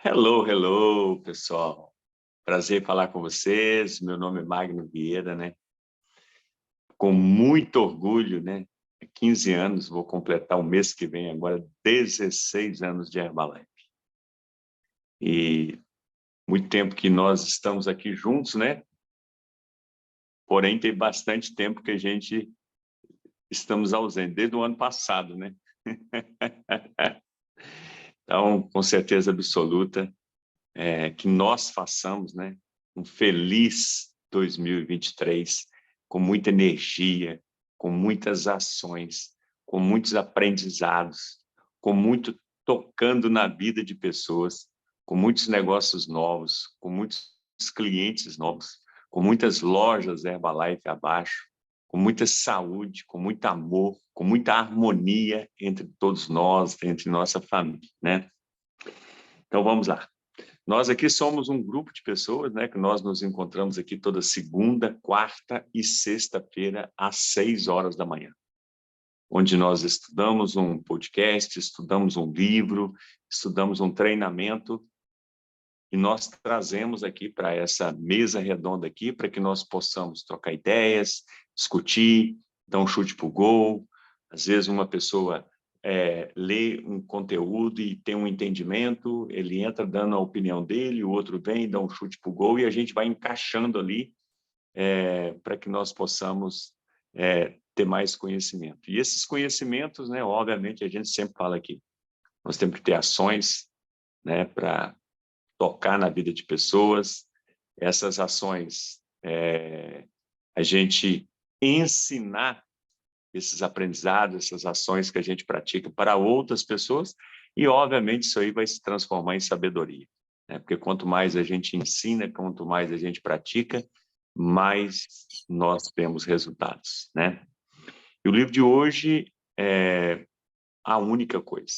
Hello, hello, pessoal. Prazer em falar com vocês. Meu nome é Magno Vieira, né? Com muito orgulho, né? Há 15 anos, vou completar o mês que vem agora 16 anos de Herbalife. E muito tempo que nós estamos aqui juntos, né? Porém, tem bastante tempo que a gente estamos ausentes, desde o ano passado, né? Então, com certeza absoluta, que nós façamos, né, um feliz 2023, com muita energia, com muitas ações, com muitos aprendizados, com muito tocando na vida de pessoas, com muitos negócios novos, com muitos clientes novos, com muitas lojas Herbalife abaixo, com muita saúde, com muito amor, com muita harmonia entre todos nós, entre nossa família, né? Então vamos lá. Nós aqui somos um grupo de pessoas, né, que nós nos encontramos aqui toda segunda, quarta e sexta-feira, às 6 horas da manhã, onde nós estudamos um podcast, estudamos um livro, estudamos um treinamento, e nós trazemos aqui para essa mesa redonda aqui, para que nós possamos trocar ideias, discutir, dar um chute para o gol. Às vezes uma pessoa lê um conteúdo e tem um entendimento, ele entra dando a opinião dele, o outro vem, dá um chute para o gol, e a gente vai encaixando ali para que nós possamos ter mais conhecimento. E esses conhecimentos, né, obviamente, a gente sempre fala aqui, nós temos que ter ações, né, para tocar na vida de pessoas. Essas ações, a gente ensinar esses aprendizados, essas ações que a gente pratica para outras pessoas, e, obviamente, isso aí vai se transformar em sabedoria, né? Porque quanto mais a gente ensina, quanto mais a gente pratica, mais nós temos resultados, né? E o livro de hoje é a única coisa.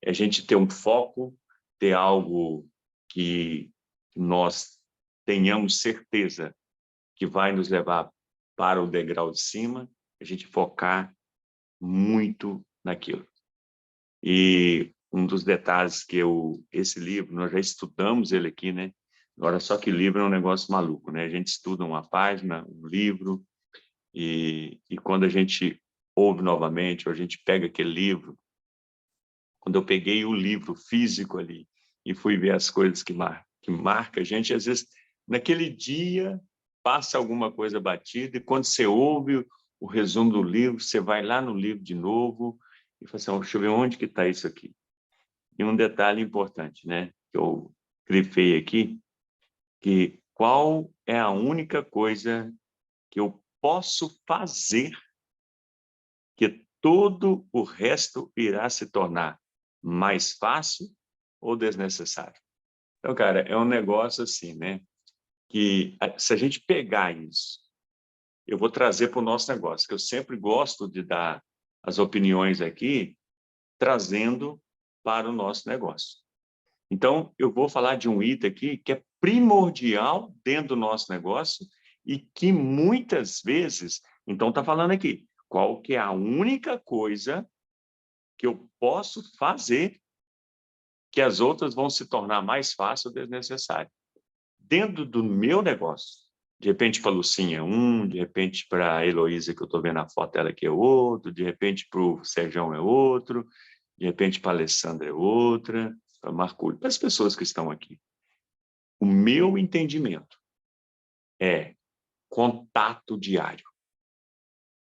É a gente ter um foco, ter algo que nós tenhamos certeza que vai nos levar para o degrau de cima, a gente focar muito naquilo. E um dos detalhes que esse livro, nós já estudamos ele aqui, né? Agora, só que livro é um negócio maluco, né? A gente estuda uma página, um livro, e quando a gente ouve novamente, ou a gente pega aquele livro, quando eu peguei o livro físico ali e fui ver as coisas que marca a gente, às vezes, naquele dia, passa alguma coisa batida, e quando você ouve o resumo do livro, você vai lá no livro de novo e fala assim, oh, deixa eu ver onde que está isso aqui. E um detalhe importante, né, que eu grifei aqui, que qual é a única coisa que eu posso fazer que todo o resto irá se tornar mais fácil ou desnecessário. Então, cara, é um negócio assim, né? Que se a gente pegar isso, eu vou trazer para o nosso negócio, que eu sempre gosto de dar as opiniões aqui, trazendo para o nosso negócio. Então, eu vou falar de um item aqui que é primordial dentro do nosso negócio e que muitas vezes, então está falando aqui, qual que é a única coisa que eu posso fazer que as outras vão se tornar mais fácil ou desnecessário. Dentro do meu negócio, de repente para a Lucinha é um, de repente para a Heloísa, que eu estou vendo a foto dela que é outro, de repente para o Serjão é outro, de repente para a Alessandra é outra, para a Marcúlio, para as pessoas que estão aqui. O meu entendimento é contato diário.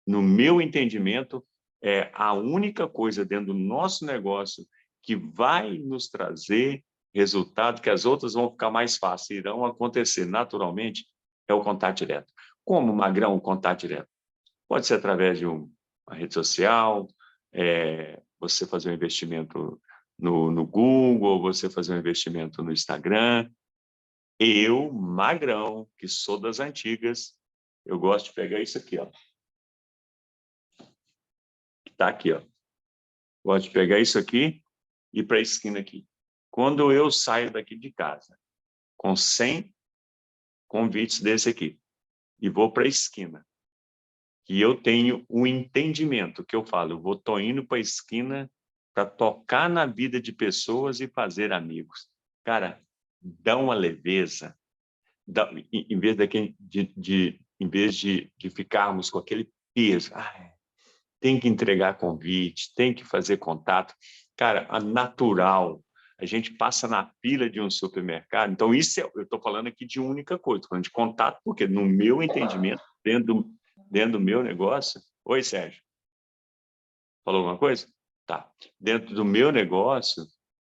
No meu entendimento, é a única coisa dentro do nosso negócio que vai nos trazer resultado, que as outras vão ficar mais fáceis, irão acontecer naturalmente, é o contato direto. Como, Magrão, o contato direto? Pode ser através de uma rede social, você fazer um investimento no Google, você fazer um investimento no Instagram. Eu, Magrão, que sou das antigas, eu gosto de pegar isso aqui, ó. Tá aqui, ó. Gosto de pegar isso aqui e ir para a esquina aqui. Quando eu saio daqui de casa com 100 convites desse aqui e vou para a esquina, e eu tenho um entendimento que eu falo, eu tô indo para a esquina para tocar na vida de pessoas e fazer amigos. cara, dá uma leveza, em vez de ficarmos com aquele peso, tem que entregar convite, tem que fazer contato. Cara, a natural, a gente passa na fila de um supermercado, então isso eu estou falando aqui de única coisa, falando de contato, porque no meu entendimento, dentro do meu negócio... Oi, Sérgio, falou alguma coisa? Tá. Dentro do meu negócio,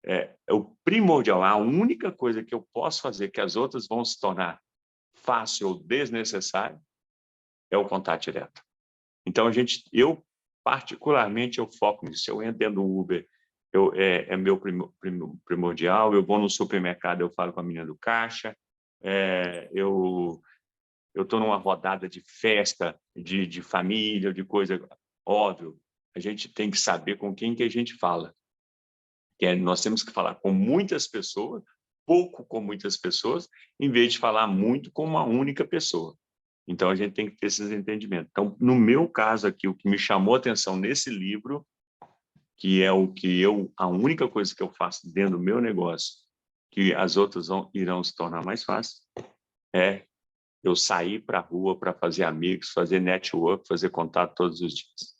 é o primordial, a única coisa que eu posso fazer que as outras vão se tornar fácil ou desnecessário é o contato direto. Então, eu particularmente, eu foco nisso. Eu entro dentro do Uber, é meu primordial. Eu vou no supermercado, eu falo com a menina do caixa. Eu estou numa rodada de festa, de família, de coisa. Óbvio, a gente tem que saber com quem que a gente fala. Nós temos que falar com muitas pessoas, pouco com muitas pessoas, em vez de falar muito com uma única pessoa. Então, a gente tem que ter esses entendimentos. Então, no meu caso aqui, o que me chamou a atenção nesse livro, que é a única coisa que eu faço dentro do meu negócio, que as outras irão se tornar mais fáceis, é eu sair para a rua para fazer amigos, fazer network, fazer contato todos os dias.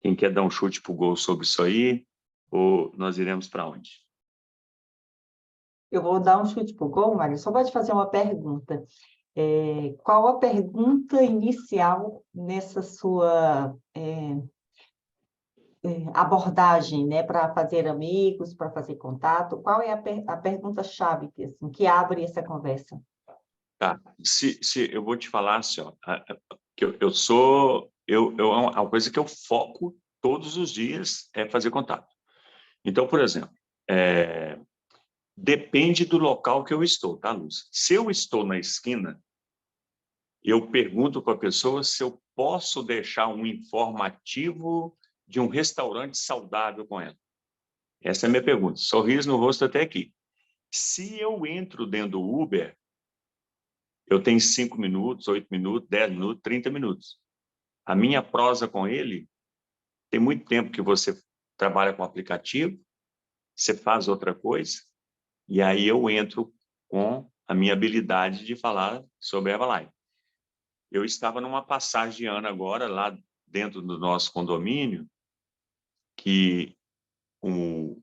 Quem quer dar um chute para o gol sobre isso aí, ou nós iremos para onde? Eu vou dar um chute para o gol, Mário. Só pode fazer uma pergunta. Qual a pergunta inicial nessa sua abordagem, né, para fazer amigos, para fazer contato? Qual é a pergunta-chave assim, que abre essa conversa? Tá. Se eu vou te falar assim, ó, que eu sou... uma coisa que eu foco todos os dias é fazer contato. Então, por exemplo, depende do local que eu estou, tá, Lúcia? Se eu estou na esquina, eu pergunto para a pessoa se eu posso deixar um informativo de um restaurante saudável com ela. Essa é a minha pergunta. Sorriso no rosto até aqui. Se eu entro dentro do Uber, eu tenho 5 minutos, 8 minutos, 10 minutos, 30 minutos. A minha prosa com ele, tem muito tempo que você trabalha com aplicativo, você faz outra coisa, e aí eu entro com a minha habilidade de falar sobre a Herbalife. Eu estava numa passagem de ano agora, lá dentro do nosso condomínio, que um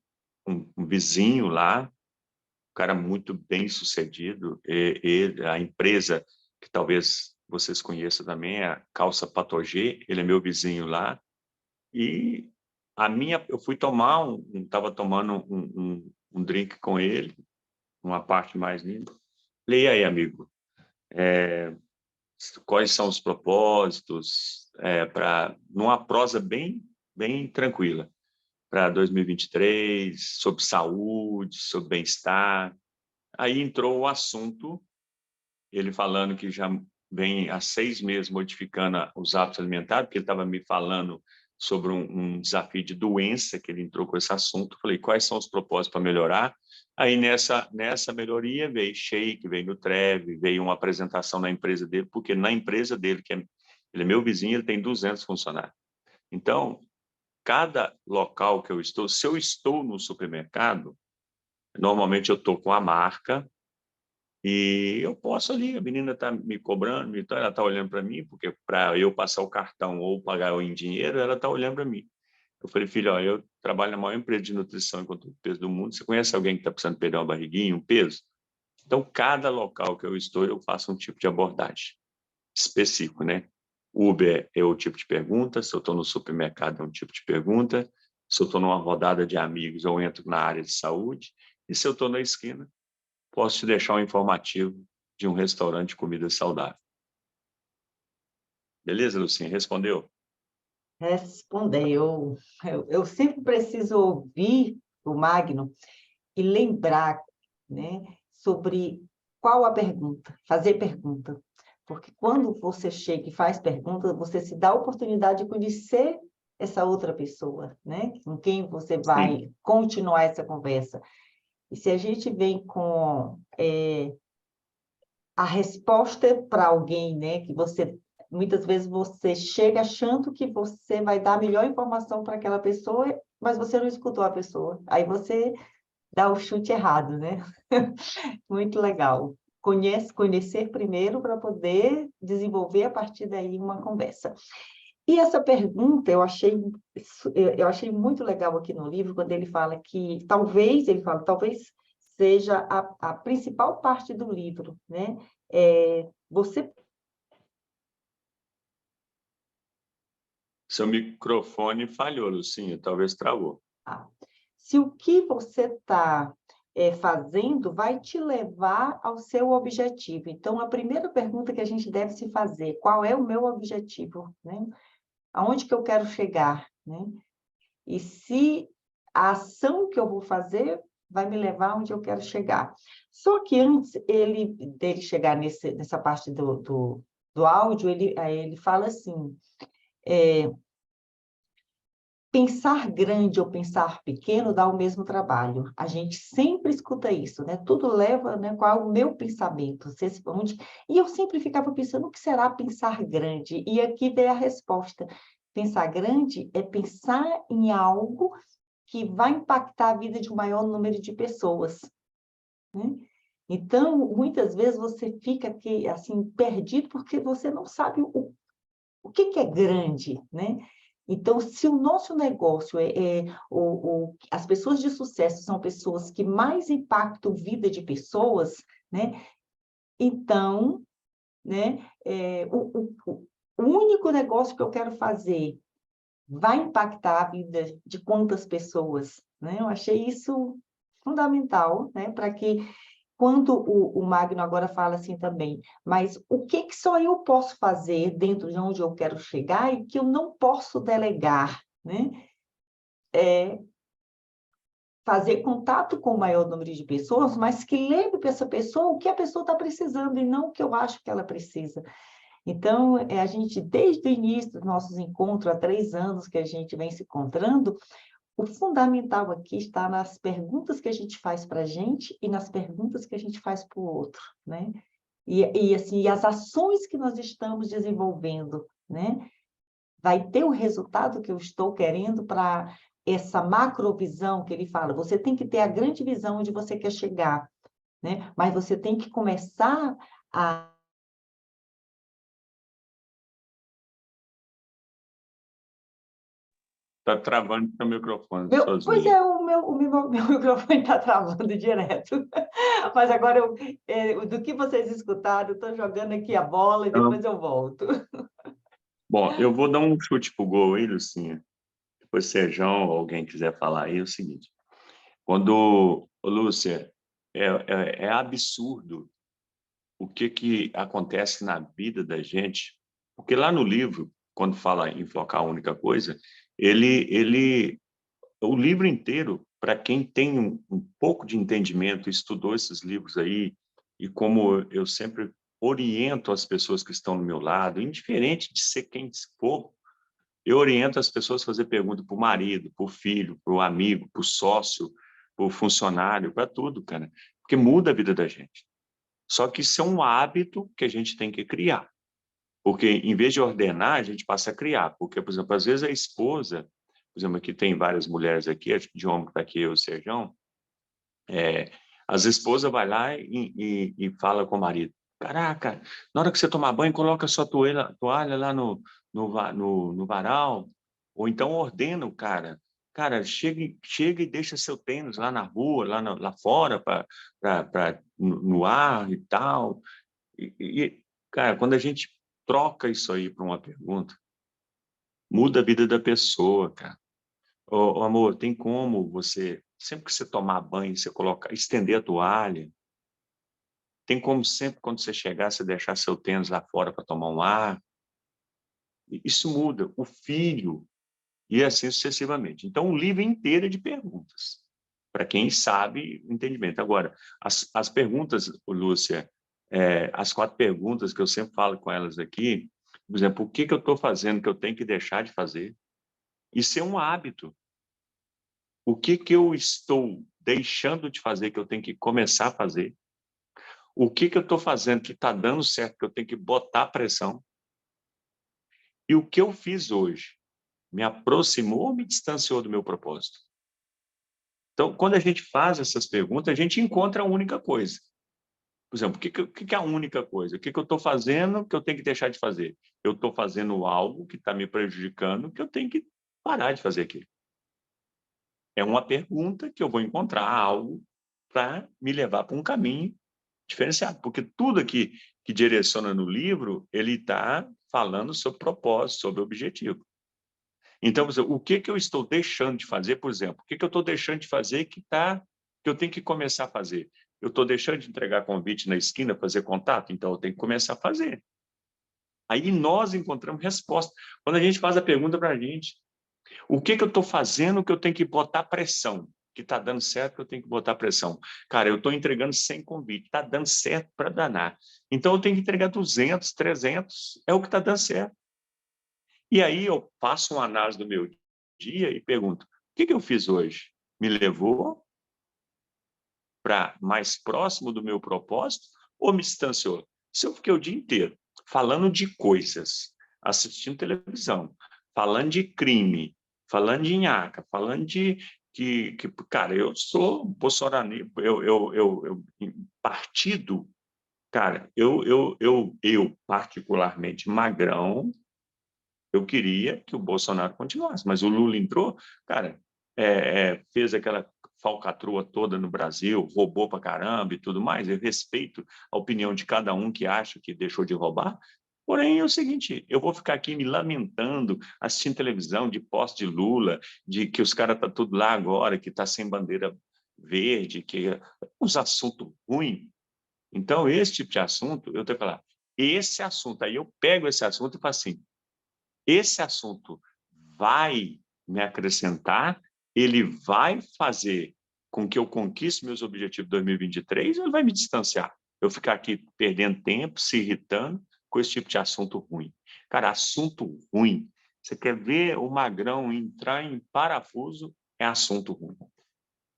vizinho lá, um cara muito bem sucedido, a empresa que talvez vocês conheçam também é a Calça Patogê, ele é meu vizinho lá, e eu fui tomar estava tomando um drink com ele, uma parte mais linda. Falei, e aí, amigo, quais são os propósitos numa prosa bem tranquila para 2023, sobre saúde, sobre bem-estar. Aí entrou o assunto, ele falando que já vem há 6 meses modificando os hábitos alimentares, porque ele estava me falando sobre um desafio de doença, que ele entrou com esse assunto. Falei, quais são os propósitos para melhorar? Aí, nessa melhoria, veio shake, veio Nutrev, veio uma apresentação na empresa dele, porque na empresa dele, ele é meu vizinho, ele tem 200 funcionários. Então, cada local que eu estou, se eu estou no supermercado, normalmente eu estou com a marca, e eu posso ali, a menina está me cobrando, então ela está olhando para mim, porque para eu passar o cartão ou pagar em dinheiro, ela está olhando para mim. Eu falei, filho, ó, eu trabalho na maior empresa de nutrição e controle de peso do mundo. Você conhece alguém que está precisando perder uma barriguinha, um peso? Então, cada local que eu estou, eu faço um tipo de abordagem específico, né? Uber é o tipo de pergunta, se eu estou no supermercado é um tipo de pergunta, se eu estou numa rodada de amigos, eu entro na área de saúde, e se eu estou na esquina, posso te deixar um informativo de um restaurante de comida saudável. Beleza, Lucinha? Respondeu? Respondeu. Eu sempre preciso ouvir o Magno e lembrar, né, sobre qual a pergunta, fazer pergunta. Porque quando você chega e faz pergunta, você se dá a oportunidade de conhecer essa outra pessoa, né, com quem você vai Sim. continuar essa conversa. E se a gente vem com a resposta para alguém, né, que você muitas vezes você chega achando que você vai dar a melhor informação para aquela pessoa, mas você não escutou a pessoa. Aí você dar o chute errado, né? Muito legal. Conhecer primeiro para poder desenvolver a partir daí uma conversa. E essa pergunta eu achei muito legal aqui no livro, quando ele fala que talvez seja a principal parte do livro, né? Você... Seu microfone falhou, Lucinha, talvez travou. Se o que você está fazendo vai te levar ao seu objetivo. Então, a primeira pergunta que a gente deve se fazer, qual é o meu objetivo, né? Aonde que eu quero chegar, né? E se a ação que eu vou fazer vai me levar onde eu quero chegar. Só que antes dele chegar nessa parte do áudio, ele fala assim, pensar grande ou pensar pequeno dá o mesmo trabalho. A gente sempre escuta isso, né? Tudo leva, né? Qual é o meu pensamento? E eu sempre ficava pensando, o que será pensar grande? E aqui vem a resposta. Pensar grande é pensar em algo que vai impactar a vida de um maior número de pessoas, né? Então, muitas vezes você fica aqui, assim, perdido porque você não sabe o que é grande, né? Então, se o nosso negócio as pessoas de sucesso são pessoas que mais impactam a vida de pessoas, né? Então, né, o único negócio que eu quero fazer vai impactar a vida de quantas pessoas, né? Eu achei isso fundamental, né, para que quando o Magno agora fala assim também, mas o que só eu posso fazer dentro de onde eu quero chegar e que eu não posso delegar, né? Fazer contato com o maior número de pessoas, mas que lembre para essa pessoa o que a pessoa está precisando e não o que eu acho que ela precisa. Então, a gente, desde o início dos nossos encontros, há 3 anos que a gente vem se encontrando, o fundamental aqui está nas perguntas que a gente faz para a gente e nas perguntas que a gente faz para o outro, né? Assim, as ações que nós estamos desenvolvendo, né? Vai ter o resultado que eu estou querendo para essa macrovisão que ele fala. Você tem que ter a grande visão onde você quer chegar, né? Mas você tem que começar a... Está travando seu microfone, suas Pois linhas. é, meu microfone está travando direto. Mas agora, do que vocês escutaram, eu estou jogando aqui a bola e Então, depois eu volto. bom, eu vou dar um chute pro gol aí, Lucinha. Depois, Sejão ou alguém quiser falar aí, é o seguinte. Quando, ô, Lúcia, é absurdo o que acontece na vida da gente, porque lá no livro, quando fala em focar a única coisa, o livro inteiro, para quem tem um pouco de entendimento, estudou esses livros aí, e como eu sempre oriento as pessoas que estão do meu lado, indiferente de ser quem for, eu oriento as pessoas a fazer pergunta para o marido, para o filho, para o amigo, para o sócio, para o funcionário, para tudo, cara, porque muda a vida da gente. Só que isso é um hábito que a gente tem que criar. Porque, em vez de ordenar, a gente passa a criar. Porque, por exemplo, às vezes a esposa, por exemplo, aqui tem várias mulheres aqui, de homem que está aqui, eu e o Sejão, as esposas vai lá e fala com o marido, caraca, na hora que você tomar banho, coloca a sua toalha lá no varal, ou então ordena o cara. Cara, chega e deixa seu tênis lá na rua, lá fora, no ar e tal. Cara, quando a gente troca isso aí para uma pergunta, muda a vida da pessoa, cara. Ô, amor, tem como você, sempre que você tomar banho, você colocar, estender a toalha? Tem como sempre, quando você chegar, você deixar seu tênis lá fora para tomar um ar? Isso muda. O filho, e assim sucessivamente. Então, o livro inteiro é de perguntas, para quem sabe o entendimento. Agora, as perguntas, Lúcia, as 4 perguntas que eu sempre falo com elas aqui, por exemplo, o que eu estou fazendo que eu tenho que deixar de fazer? Isso é um hábito. O que eu estou deixando de fazer que eu tenho que começar a fazer? O que eu estou fazendo que está dando certo que eu tenho que botar pressão? E o que eu fiz hoje me aproximou ou me distanciou do meu propósito? Então, quando a gente faz essas perguntas, a gente encontra a única coisa. Por exemplo, o que é a única coisa? O que eu estou fazendo que eu tenho que deixar de fazer? Eu estou fazendo algo que está me prejudicando, que eu tenho que parar de fazer aquilo. É uma pergunta que eu vou encontrar algo para me levar para um caminho diferenciado, porque tudo aqui que direciona no livro, ele está falando sobre propósito, sobre objetivo. Então, por exemplo, o que eu estou deixando de fazer, por exemplo, o que eu estou deixando de fazer que eu tenho que começar a fazer? Eu estou deixando de entregar convite na esquina, fazer contato, então eu tenho que começar a fazer. Aí nós encontramos resposta. Quando a gente faz a pergunta para a gente, o que eu estou fazendo que eu tenho que botar pressão? Que está dando certo, que eu tenho que botar pressão. Cara, eu estou entregando 100 convites, está dando certo para danar. Então, eu tenho que entregar 200, 300, é o que está dando certo. E aí eu faço uma análise do meu dia e pergunto, o que eu fiz hoje? Me levou para mais próximo do meu propósito ou me distanciou? Se eu fiquei o dia inteiro falando de coisas, assistindo televisão, falando de crime, falando de nhaca, falando de cara, eu sou bolsonaro, eu partido, cara, eu particularmente magrão, eu queria que o Bolsonaro continuasse, mas o Lula entrou, cara, fez aquela falcatrua toda no Brasil, roubou para caramba e tudo mais. Eu respeito a opinião de cada um que acha que deixou de roubar. Porém, é o seguinte, eu vou ficar aqui me lamentando, assistindo televisão de posse de Lula, de que os caras estão tudo lá agora, que está sem bandeira verde, que é uns assuntos ruins. Então, esse tipo de assunto, eu tenho que falar, esse assunto, aí eu pego esse assunto e falo assim, esse assunto vai me acrescentar, ele vai fazer com que eu conquiste meus objetivos de 2023 ou ele vai me distanciar? Eu ficar aqui perdendo tempo, se irritando com esse tipo de assunto ruim. Cara, assunto ruim. Você quer ver o magrão entrar em parafuso? É assunto ruim.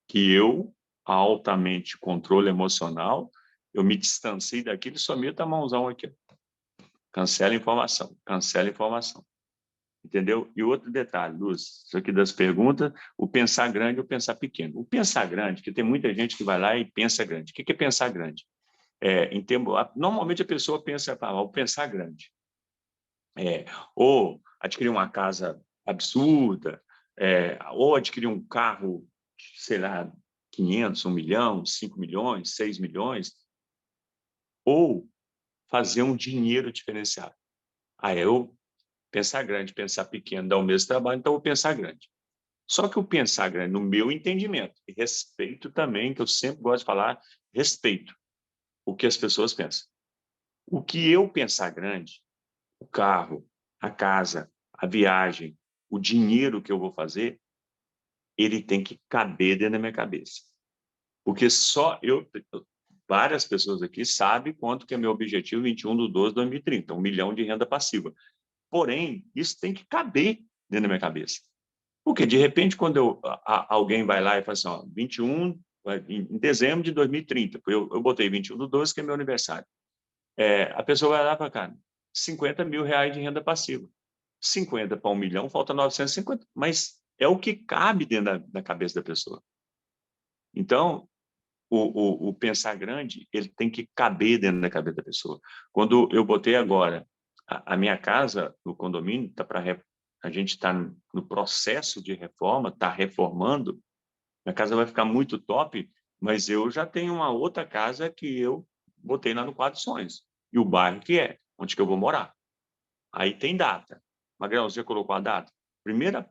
Que eu, altamente controle emocional, eu me distanciei daquilo e só meto a mãozão aqui. Cancela a informação, cancela a informação. Entendeu? E outro detalhe, Luz, isso aqui das perguntas, o pensar grande ou pensar pequeno. O pensar grande, que tem muita gente que vai lá e pensa grande. O que é pensar grande? Normalmente a pessoa pensa, o pensar grande. Ou adquirir uma casa absurda, ou adquirir um carro, sei lá, 500, 1 milhão, 5 milhões, 6 milhões, ou fazer um dinheiro diferenciado. Eu pensar grande, pensar pequeno dá o mesmo trabalho, então eu vou pensar grande. Só que o pensar grande, no meu entendimento, e respeito também, que eu sempre gosto de falar, respeito o que as pessoas pensam. O que eu pensar grande, o carro, a casa, a viagem, o dinheiro que eu vou fazer, ele tem que caber dentro da minha cabeça. Porque só várias pessoas aqui sabem quanto que é meu objetivo 21/12/2030, 1 milhão de renda passiva. Porém, isso tem que caber dentro da minha cabeça. Porque, de repente, quando alguém vai lá e fala assim, 21, em dezembro de 2030, eu botei 21/12, que é meu aniversário. A pessoa vai lá para cá, 50 mil reais de renda passiva. 50 para 1 milhão, falta 950. Mas é o que cabe dentro da cabeça da pessoa. Então, o pensar grande, ele tem que caber dentro da cabeça da pessoa. Quando eu botei agora a minha casa no condomínio, a gente está no processo de reforma, está reformando, minha casa vai ficar muito top, mas eu já tenho uma outra casa que eu botei lá no Quadro Sonhos. E o bairro que é, onde que eu vou morar. Aí tem data. Magrão, você colocou a data? Primeiro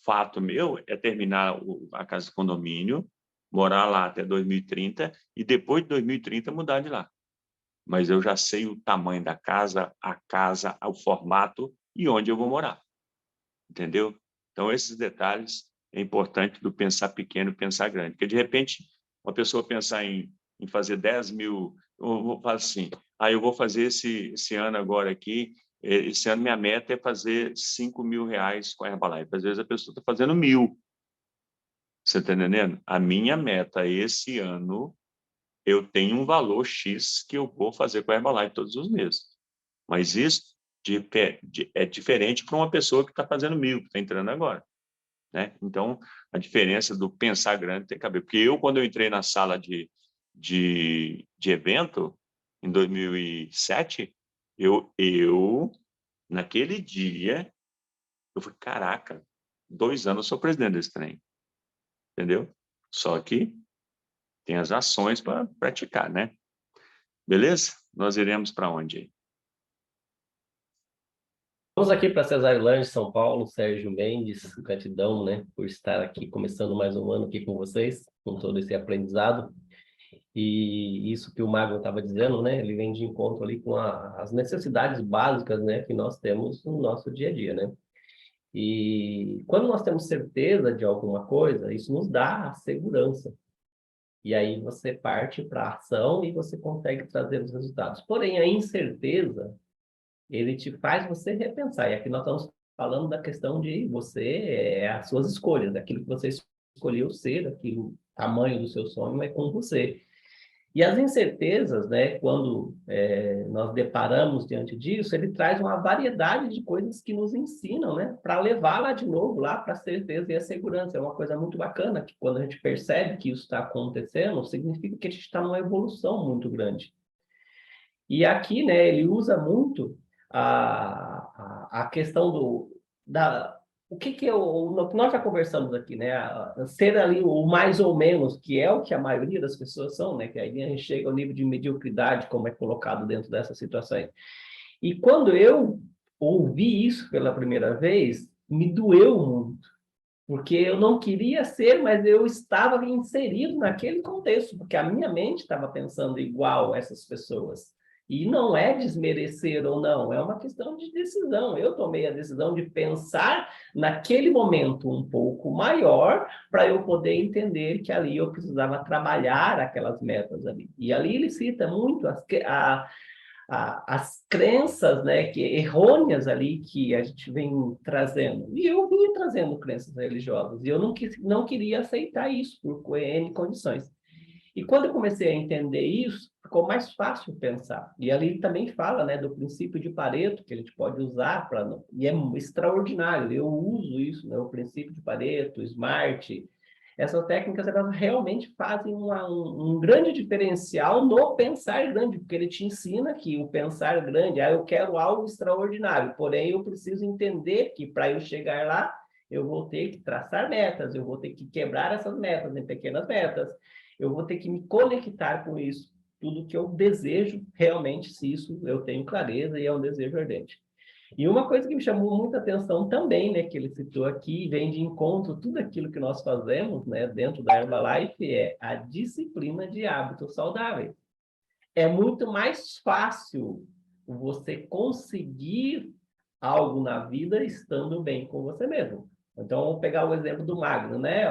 fato meu é terminar a casa de condomínio, morar lá até 2030 e depois de 2030 mudar de lá. Mas eu já sei o tamanho da casa, o formato e onde eu vou morar. Entendeu? Então, esses detalhes é importante do pensar pequeno e pensar grande. Porque, de repente, uma pessoa pensar em fazer 10 mil, eu vou falar assim, eu vou fazer esse ano agora aqui, esse ano minha meta é fazer 5 mil reais com a Herbalife. Às vezes a pessoa está fazendo 1.000. Você está entendendo? A minha meta esse ano, eu tenho um valor X que eu vou fazer com a Herbalife todos os meses. Mas isso é diferente para uma pessoa que está fazendo 1.000, que está entrando agora. né? Então, a diferença do pensar grande tem que haver. Porque eu, quando eu entrei na sala de evento, em 2007, naquele dia, eu falei, caraca, 2 anos eu sou presidente desse trem, entendeu? Só que tem as ações para praticar, né? Beleza? Nós iremos para onde aí? Vamos aqui para Cesarilândia, São Paulo, Sérgio Mendes, gratidão, né, por estar aqui, começando mais um ano aqui com vocês, com todo esse aprendizado. E isso que o Magno estava dizendo, né, ele vem de encontro ali com as necessidades básicas, né, que nós temos no nosso dia a dia, né? E quando nós temos certeza de alguma coisa, isso nos dá a segurança. E aí você parte para a ação e você consegue trazer os resultados. Porém, a incerteza ele te faz você repensar. E aqui nós estamos falando da questão de as suas escolhas, aquilo que você escolheu ser, aquilo, o tamanho do seu sonho é com você. E as incertezas, né, quando nós deparamos diante disso, ele traz uma variedade de coisas que nos ensinam, né, para levar lá de novo, lá para a certeza e a segurança. É uma coisa muito bacana, que quando a gente percebe que isso está acontecendo, significa que a gente está numa evolução muito grande. E aqui, né, ele usa muito a questão o que nós já conversamos aqui, né, ser ali o mais ou menos, que é o que a maioria das pessoas são, né, que aí a gente chega ao nível de mediocridade, como é colocado dentro dessas situações. E quando eu ouvi isso pela primeira vez, me doeu muito, porque eu não queria ser, mas eu estava inserido naquele contexto, porque a minha mente estava pensando igual a essas pessoas. E não é desmerecer ou não, é uma questão de decisão. Eu tomei a decisão de pensar naquele momento um pouco maior para eu poder entender que ali eu precisava trabalhar aquelas metas ali. E ali ele cita muito as crenças, né, errôneas ali que a gente vem trazendo. E eu vinha trazendo crenças religiosas, e eu não queria aceitar isso por N condições. E quando eu comecei a entender isso, ficou mais fácil pensar. E ali ele também fala, né, do princípio de Pareto, que a gente pode usar para... E é extraordinário, eu uso isso, né, o princípio de Pareto, SMART. Essas técnicas, elas realmente fazem um grande diferencial no pensar grande, porque ele te ensina que o pensar grande, eu quero algo extraordinário, porém eu preciso entender que para eu chegar lá, eu vou ter que traçar metas, eu vou ter que quebrar essas metas em pequenas metas, eu vou ter que me conectar com isso, tudo que eu desejo realmente, se isso eu tenho clareza e é um desejo ardente. E uma coisa que me chamou muita atenção também, né, que ele citou aqui, vem de encontro tudo aquilo que nós fazemos, né, dentro da Herbalife, é a disciplina de hábitos saudáveis. É muito mais fácil você conseguir algo na vida estando bem com você mesmo. Então, vamos pegar o exemplo do Magno, né?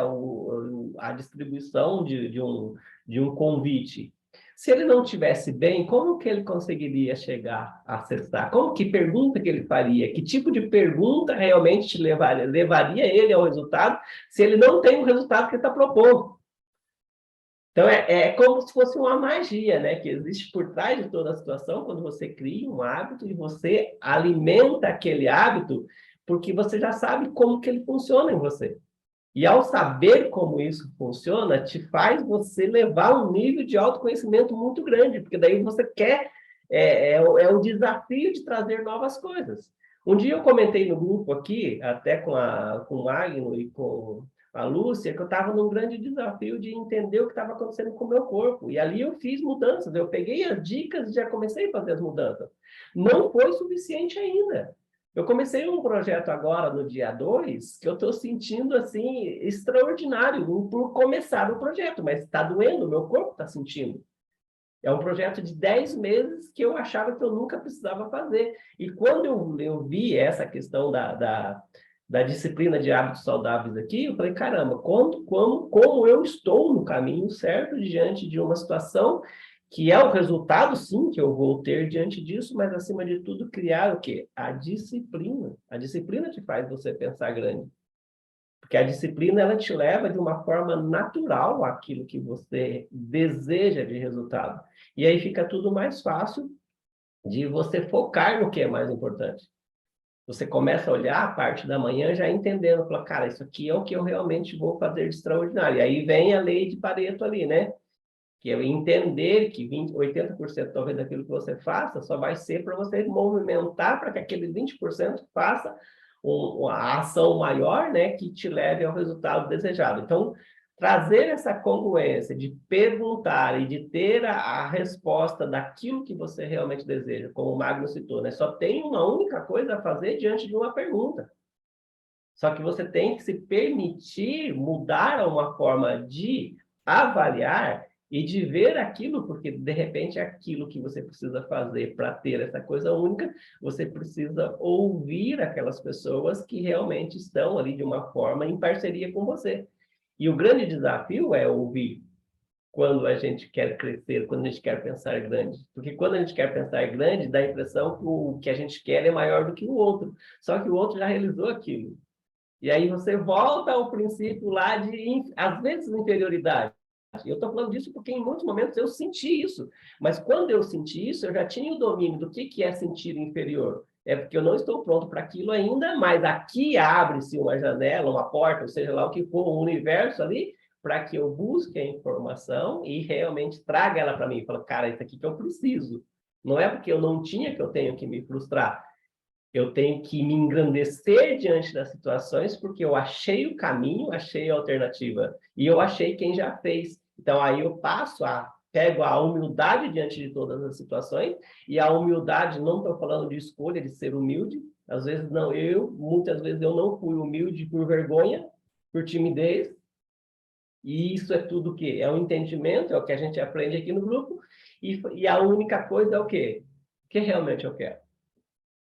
A distribuição de um convite. Se ele não tivesse bem, como que ele conseguiria chegar a acessar? Como que pergunta que ele faria? Que tipo de pergunta realmente levaria ele ao resultado se ele não tem o resultado que ele está propondo? Então, é como se fosse uma magia, né, que existe por trás de toda a situação, quando você cria um hábito e você alimenta aquele hábito, porque você já sabe como que ele funciona em você. E ao saber como isso funciona, te faz você levar um nível de autoconhecimento muito grande, porque daí você quer, o desafio de trazer novas coisas. Um dia eu comentei no grupo aqui, até com o Magno e com a Lúcia, que eu estava num grande desafio de entender o que estava acontecendo com o meu corpo. E ali eu fiz mudanças, eu peguei as dicas e já comecei a fazer as mudanças. Não foi suficiente ainda. Eu comecei um projeto agora, no dia 2, que eu estou sentindo, assim, extraordinário por começar o projeto, mas está doendo, o meu corpo está sentindo. É um projeto de 10 meses que eu achava que eu nunca precisava fazer. E quando eu vi essa questão da disciplina de hábitos saudáveis aqui, eu falei, caramba, como eu estou no caminho certo diante de uma situação que é o resultado, sim, que eu vou ter diante disso, mas, acima de tudo, criar o quê? A disciplina. A disciplina te faz você pensar grande. Porque a disciplina, ela te leva de uma forma natural àquilo que você deseja de resultado. E aí fica tudo mais fácil de você focar no que é mais importante. Você começa a olhar a parte da manhã já entendendo, fala, cara, isso aqui é o que eu realmente vou fazer de extraordinário. E aí vem a lei de Pareto ali, né? Que é entender que 80% talvez daquilo que você faça só vai ser para você movimentar para que aqueles 20% faça uma ação maior, né, que te leve ao resultado desejado. Então, trazer essa congruência de perguntar e de ter a resposta daquilo que você realmente deseja, como o Magno citou, né? Só tem uma única coisa a fazer diante de uma pergunta. Só que você tem que se permitir mudar a uma forma de avaliar e de ver aquilo, porque de repente aquilo que você precisa fazer para ter essa coisa única, você precisa ouvir aquelas pessoas que realmente estão ali de uma forma em parceria com você. E o grande desafio é ouvir quando a gente quer crescer, quando a gente quer pensar grande. Porque quando a gente quer pensar grande, dá a impressão que o que a gente quer é maior do que o outro. Só que o outro já realizou aquilo. E aí você volta ao princípio lá de, às vezes, inferioridade. Eu estou falando disso porque em muitos momentos eu senti isso. Mas quando eu senti isso, eu já tinha o domínio do que é sentir inferior. É porque eu não estou pronto para aquilo ainda, mas aqui abre-se uma janela, uma porta, ou seja lá o que for, um universo ali, para que eu busque a informação e realmente traga ela para mim. Fala, cara, isso aqui que eu preciso. Não é porque eu não tinha que eu tenho que me frustrar. Eu tenho que me engrandecer diante das situações porque eu achei o caminho, achei a alternativa e eu achei quem já fez. Então aí eu pego a humildade diante de todas as situações e a humildade, não estou falando de escolha de ser humilde, às vezes não, muitas vezes eu não fui humilde por vergonha, por timidez, e isso é tudo o quê? É o entendimento, é o que a gente aprende aqui no grupo, e a única coisa é o quê? O que realmente eu quero?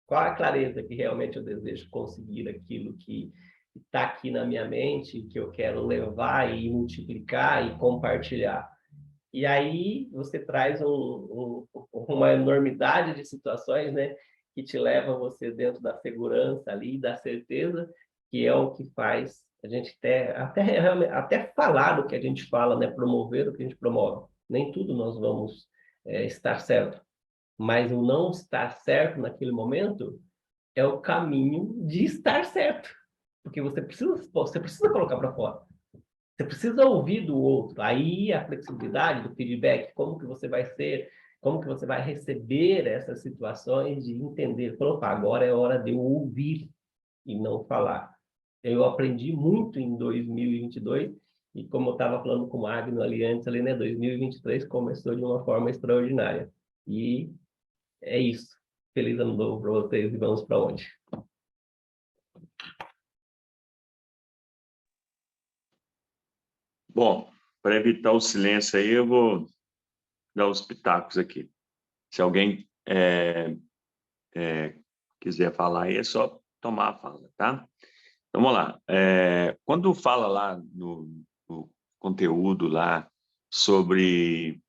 Qual a clareza que realmente eu desejo conseguir aquilo que está aqui na minha mente, que eu quero levar e multiplicar e compartilhar? E aí você traz uma enormidade de situações, né, que te leva você dentro da segurança ali, da certeza, que é o que faz a gente até falar o que a gente fala, né, promover o que a gente promove. Nem tudo nós vamos estar certo, mas o não estar certo naquele momento é o caminho de estar certo. Porque você precisa colocar para fora. Você precisa ouvir do outro. Aí a flexibilidade do feedback, como que você vai ser, como que você vai receber essas situações de entender. Opa, agora é hora de eu ouvir e não falar. Eu aprendi muito em 2022 e como eu estava falando com o Magno ali antes, ali, né, 2023 começou de uma forma extraordinária. E é isso. Feliz ano novo para vocês e vamos para onde? Bom, para evitar o silêncio aí, eu vou dar os pitacos aqui. Se alguém quiser falar aí, é só tomar a fala, tá? Então, vamos lá. Quando fala lá no conteúdo lá sobre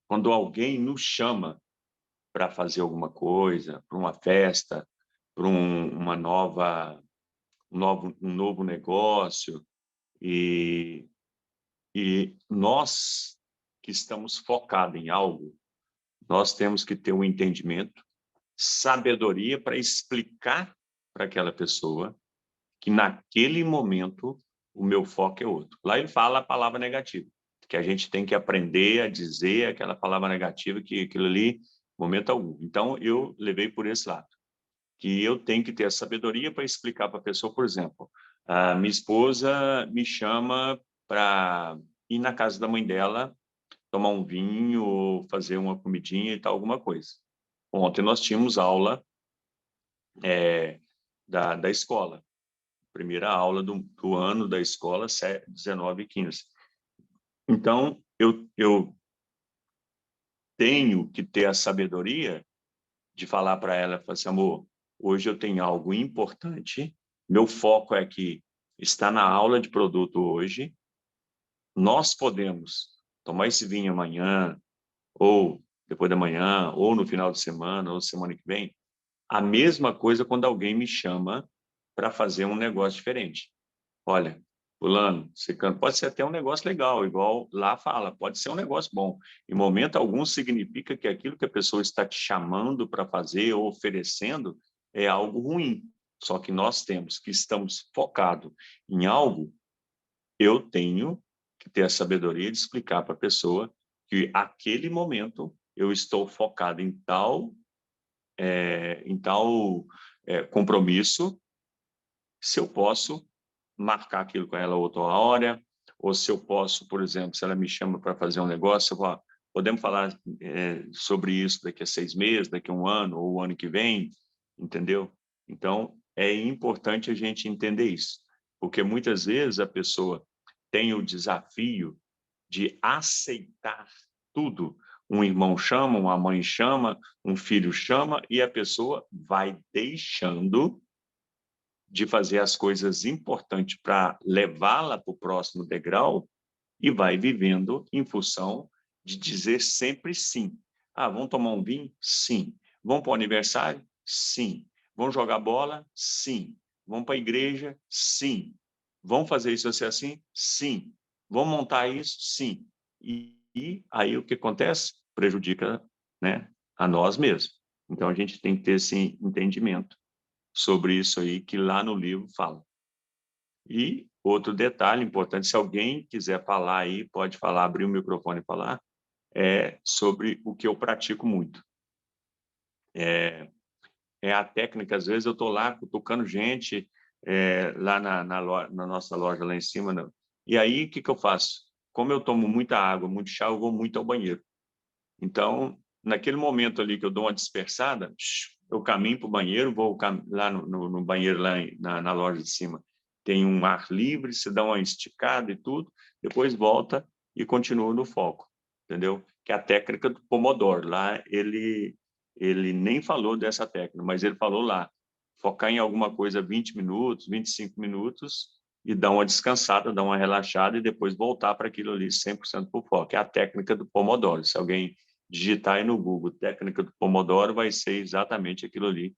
quando alguém nos chama para fazer alguma coisa, para uma festa, para um novo negócio, e nós que estamos focados em algo, nós temos que ter um entendimento, sabedoria para explicar para aquela pessoa que naquele momento o meu foco é outro. Lá ele fala a palavra negativa, que a gente tem que aprender a dizer aquela palavra negativa, que aquilo ali, momento algum. Então, eu levei por esse lado, que eu tenho que ter a sabedoria para explicar para a pessoa, por exemplo, a minha esposa me chama para ir na casa da mãe dela, tomar um vinho, ou fazer uma comidinha e tal, alguma coisa. Ontem nós tínhamos aula da escola, primeira aula do ano da escola, 19h15. Então, eu tenho que ter a sabedoria de falar para ela, falar assim, amor, hoje eu tenho algo importante, meu foco é que está na aula de produto hoje, nós podemos tomar esse vinho amanhã, ou depois da manhã, ou no final de semana, ou semana que vem. A mesma coisa quando alguém me chama para fazer um negócio diferente. Olha, fulano, pode ser até um negócio legal, igual lá fala, pode ser um negócio bom. Em momento algum significa que aquilo que a pessoa está te chamando para fazer ou oferecendo é algo ruim. Só que nós temos que estamos focados em algo, eu tenho que ter a sabedoria de explicar para a pessoa que aquele momento eu estou focado em tal compromisso, se eu posso marcar aquilo com ela outra hora, ou se eu posso, por exemplo, se ela me chama para fazer um negócio, eu vou, podemos falar sobre isso daqui a 6 meses, daqui a 1 ano, ou o ano que vem, entendeu? Então, é importante a gente entender isso, porque muitas vezes a pessoa tem o desafio de aceitar tudo. Um irmão chama, uma mãe chama, um filho chama, e a pessoa vai deixando de fazer as coisas importantes para levá-la para o próximo degrau e vai vivendo em função de dizer sempre sim. Ah, vamos tomar um vinho? Sim. Vamos para o aniversário? Sim. Vamos jogar bola? Sim. Vamos para a igreja? Sim. Vamos fazer isso assim? Sim. Vamos montar isso? Sim. E aí o que acontece? Prejudica, né, a nós mesmos. Então a gente tem que ter esse entendimento sobre isso aí que lá no livro fala. E outro detalhe importante, se alguém quiser falar aí, pode falar, abrir o microfone e falar, é sobre o que eu pratico muito. É a técnica, às vezes eu estou lá tocando gente, lá na nossa loja lá em cima, né? E aí o que eu faço? Como eu tomo muita água, muito chá, eu vou muito ao banheiro. Então, naquele momento ali que eu dou uma dispersada, eu caminho para o banheiro, vou lá no banheiro, lá na loja de cima. Tem um ar livre, você dá uma esticada e tudo, depois volta e continua no foco, entendeu? Que é a técnica do Pomodoro. Lá ele nem falou dessa técnica, mas ele falou lá, focar em alguma coisa 20 minutos, 25 minutos e dar uma descansada, dar uma relaxada e depois voltar para aquilo ali 100% por foco. É a técnica do Pomodoro. Se alguém digitar aí no Google, técnica do Pomodoro, vai ser exatamente aquilo ali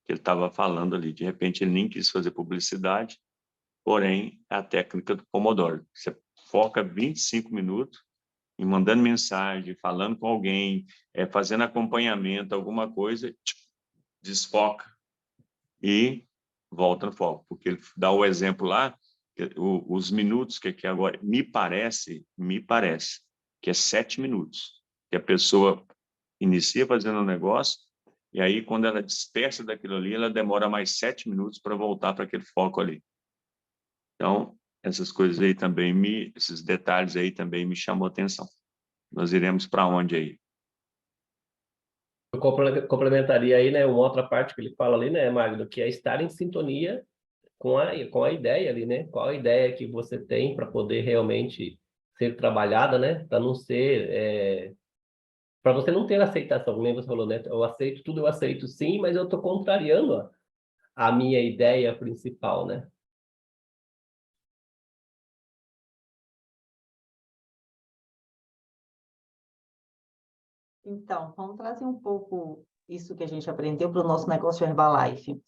que ele estava falando ali. De repente, ele nem quis fazer publicidade, porém, é a técnica do Pomodoro. Você foca 25 minutos em mandando mensagem, falando com alguém, fazendo acompanhamento, alguma coisa, desfoca e volta no foco. Porque ele dá o exemplo lá, os minutos que agora me parece que é 7 minutos que a pessoa inicia fazendo um negócio e aí quando ela dispersa daquilo ali, ela demora mais 7 minutos para voltar para aquele foco ali. Então, essas coisas aí também esses detalhes aí também me chamou a atenção. Nós iremos para onde aí? Eu complementaria aí, né, uma outra parte que ele fala ali, né, Magno, que é estar em sintonia com a ideia ali, né? Qual a ideia que você tem para poder realmente ser trabalhada, né? Para não ser, para você não ter aceitação, como você falou, né? Eu aceito tudo, eu aceito sim, mas eu estou contrariando a minha ideia principal, né? Então, vamos trazer um pouco isso que a gente aprendeu para o nosso negócio Herbalife.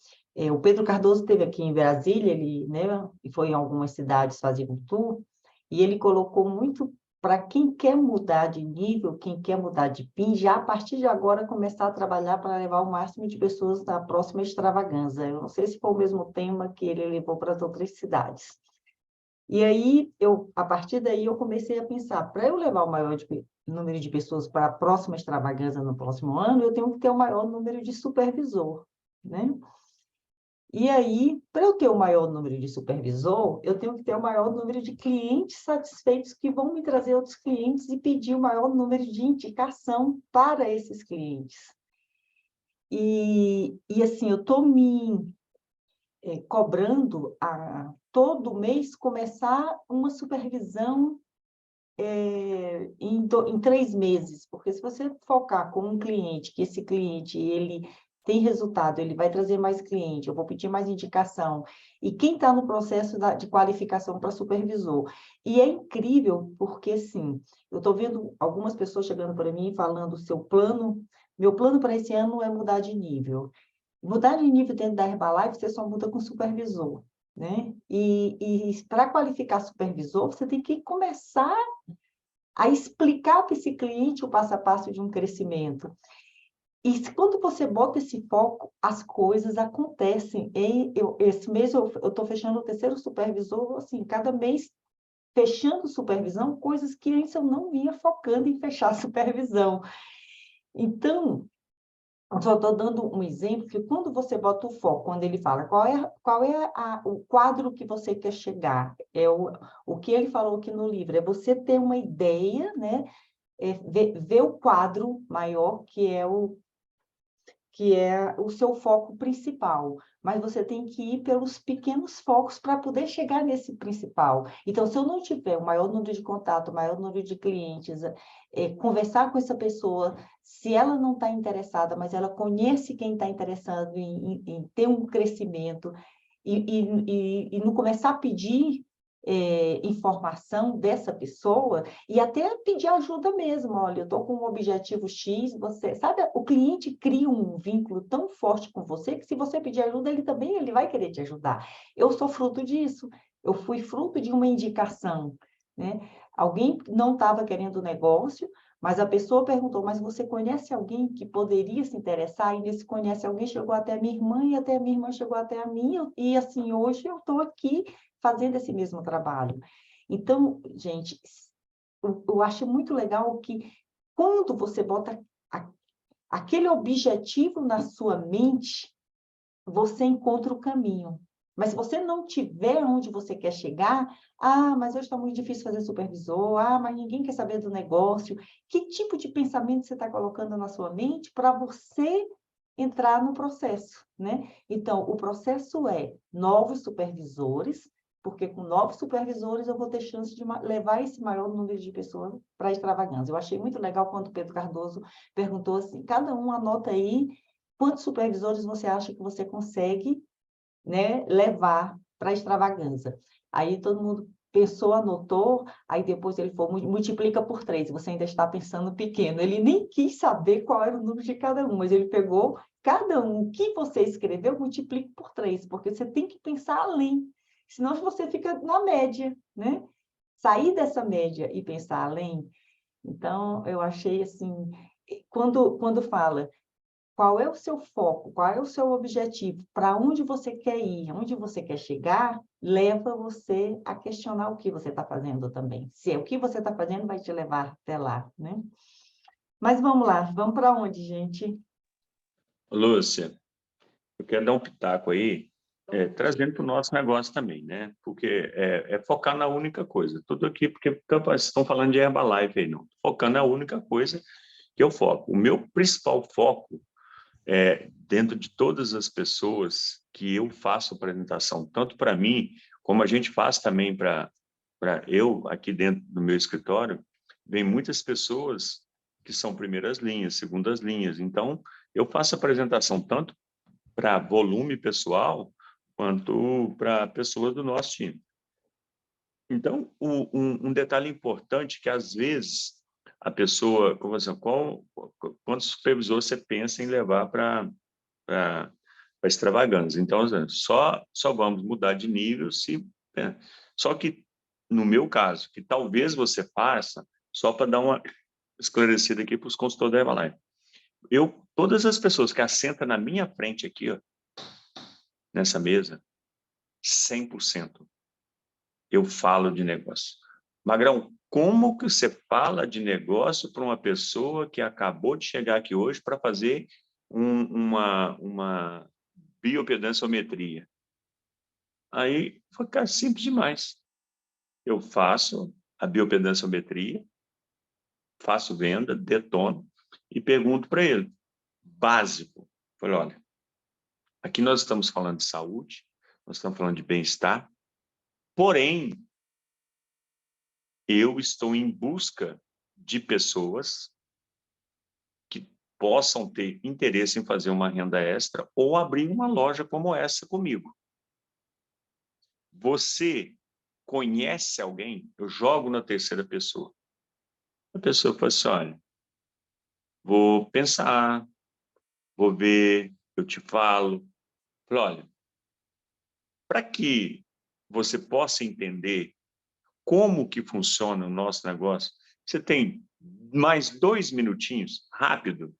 O Pedro Cardoso esteve aqui em Brasília, ele, né, e foi em algumas cidades fazer um tour, e ele colocou muito para quem quer mudar de nível, quem quer mudar de PIN, já a partir de agora começar a trabalhar para levar o máximo de pessoas na próxima extravaganza. Eu não sei se foi o mesmo tema que ele levou para as outras cidades. E aí, a partir daí, eu comecei a pensar, para eu levar o maior número de pessoas para a próxima extravagância no próximo ano, eu tenho que ter o maior número de supervisor, né? E aí, para eu ter o maior número de supervisor, eu tenho que ter o maior número de clientes satisfeitos que vão me trazer outros clientes e pedir o maior número de indicação para esses clientes. E assim, eu estou me cobrando todo mês começar uma supervisão em 3 meses, porque se você focar com um cliente, que esse cliente ele tem resultado, ele vai trazer mais cliente, eu vou pedir mais indicação, e quem está no processo de qualificação para supervisor. E é incrível, porque, assim, eu estou vendo algumas pessoas chegando para mim falando, meu plano para esse ano é mudar de nível. Mudar de nível dentro da Herbalife, você só muda com supervisor, né? E para qualificar supervisor, você tem que começar a explicar para esse cliente o passo a passo de um crescimento. quando você bota esse foco, as coisas acontecem. Esse mês eu estou fechando o 3º supervisor, assim, cada mês fechando supervisão, coisas que antes eu não vinha focando em fechar supervisão. Então, eu só estou dando um exemplo que quando você bota o foco, quando ele fala qual é o quadro que você quer chegar, o que ele falou aqui no livro, é você ter uma ideia, né? Ver o quadro maior, que é o seu foco principal, mas você tem que ir pelos pequenos focos para poder chegar nesse principal. Então, se eu não tiver o maior número de contato, o maior número de clientes, conversar com essa pessoa, se ela não está interessada, mas ela conhece quem está interessado em ter um crescimento, e não começar a pedir informação dessa pessoa e até pedir ajuda mesmo. Olha, eu estou com um objetivo X, você... Sabe, o cliente cria um vínculo tão forte com você que se você pedir ajuda, ele vai querer te ajudar. Eu sou fruto disso. Eu fui fruto de uma indicação, né? Alguém não estava querendo negócio, mas a pessoa perguntou, mas você conhece alguém que poderia se interessar? E nesse conhece alguém chegou até a minha irmã, e até a minha irmã chegou até a mim, e assim, hoje eu estou aqui fazendo esse mesmo trabalho. Então, gente, eu acho muito legal que quando você bota aquele objetivo na sua mente, você encontra o caminho. Mas se você não tiver onde você quer chegar, mas hoje está muito difícil fazer supervisor, mas ninguém quer saber do negócio. Que tipo de pensamento você está colocando na sua mente para você entrar no processo, né? Então, o processo é novos supervisores, porque com novos supervisores eu vou ter chance de levar esse maior número de pessoas para a extravagância. Eu achei muito legal quando o Pedro Cardoso perguntou assim, cada um anota aí quantos supervisores você acha que você consegue, né, levar para a extravagância. Aí todo mundo pensou, anotou, aí depois ele falou, multiplica por 3, você ainda está pensando pequeno. Ele nem quis saber qual era o número de cada um, mas ele pegou cada um, o que você escreveu, multiplica por 3, porque você tem que pensar além, senão você fica na média, né? Sair dessa média e pensar além. Então, eu achei assim, quando fala qual é o seu foco, qual é o seu objetivo, para onde você quer ir, onde você quer chegar, leva você a questionar o que você está fazendo também. Se é o que você está fazendo vai te levar até lá, né? Mas vamos lá, vamos para onde, gente? Lúcia, eu quero dar um pitaco aí, trazendo para o nosso negócio também, né? Porque é focar na única coisa. Tudo aqui, porque vocês estão falando de Herbalife aí, não. Focando na única coisa que eu foco. O meu principal foco dentro de todas as pessoas que eu faço apresentação, tanto para mim, como a gente faz também para eu, aqui dentro do meu escritório, vem muitas pessoas que são primeiras linhas, segundas linhas. Então, eu faço apresentação tanto para volume pessoal, quanto para pessoas do nosso time. Então, um detalhe importante que, às vezes, a pessoa, como assim, quantos supervisores você pensa em levar para extravagância? Então, só vamos mudar de nível se... Só que, no meu caso, que talvez você faça, só para dar uma esclarecida aqui para os consultores da Herbalife. Todas as pessoas que assentam na minha frente aqui, ó, nessa mesa, 100%. Eu falo de negócio. Magrão, como que você fala de negócio para uma pessoa que acabou de chegar aqui hoje para fazer uma bioimpedanciometria? Aí fica simples demais. Eu faço a bioimpedanciometria, faço venda, detono e pergunto para ele, básico. Falei, olha, aqui nós estamos falando de saúde, nós estamos falando de bem-estar, porém, eu estou em busca de pessoas que possam ter interesse em fazer uma renda extra ou abrir uma loja como essa comigo. Você conhece alguém? Eu jogo na terceira pessoa. A pessoa fala assim, olha, vou pensar, vou ver, eu te falo. Olha, para que você possa entender como que funciona o nosso negócio, você tem mais 2 minutinhos, rápido.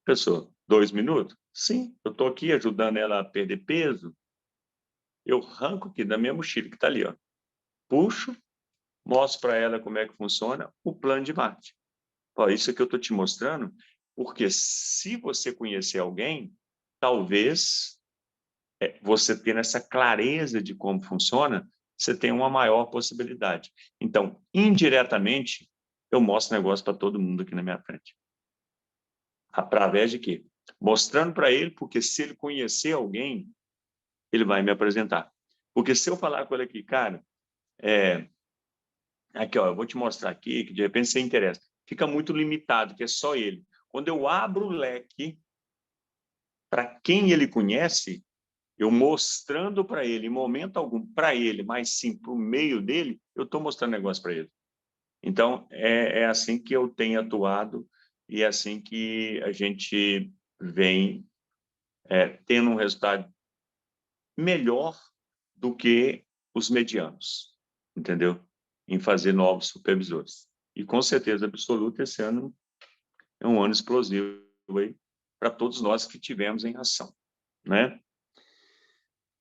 Pessoa, 2 minutos? Sim, eu estou aqui ajudando ela a perder peso. Eu arranco aqui da minha mochila, que está ali, ó. Puxo, mostro para ela como é que funciona o plano de marketing. Ó, isso que eu estou te mostrando, porque se você conhecer alguém, talvez você tendo essa clareza de como funciona, você tem uma maior possibilidade. Então, indiretamente, eu mostro negócio para todo mundo aqui na minha frente. Através de quê? Mostrando para ele, porque se ele conhecer alguém, ele vai me apresentar. Porque se eu falar com ele aqui, cara, aqui, ó, eu vou te mostrar aqui, que de repente você interessa. Fica muito limitado, que é só ele. Quando eu abro o leque para quem ele conhece, eu mostrando para ele, em momento algum, para ele, mas sim para o meio dele, eu estou mostrando negócio para ele. Então, é assim que eu tenho atuado e é assim que a gente vem tendo um resultado melhor do que os medianos, entendeu? Em fazer novos supervisores. E, com certeza absoluta, esse ano é um ano explosivo aí para todos nós que tivemos em ação, né?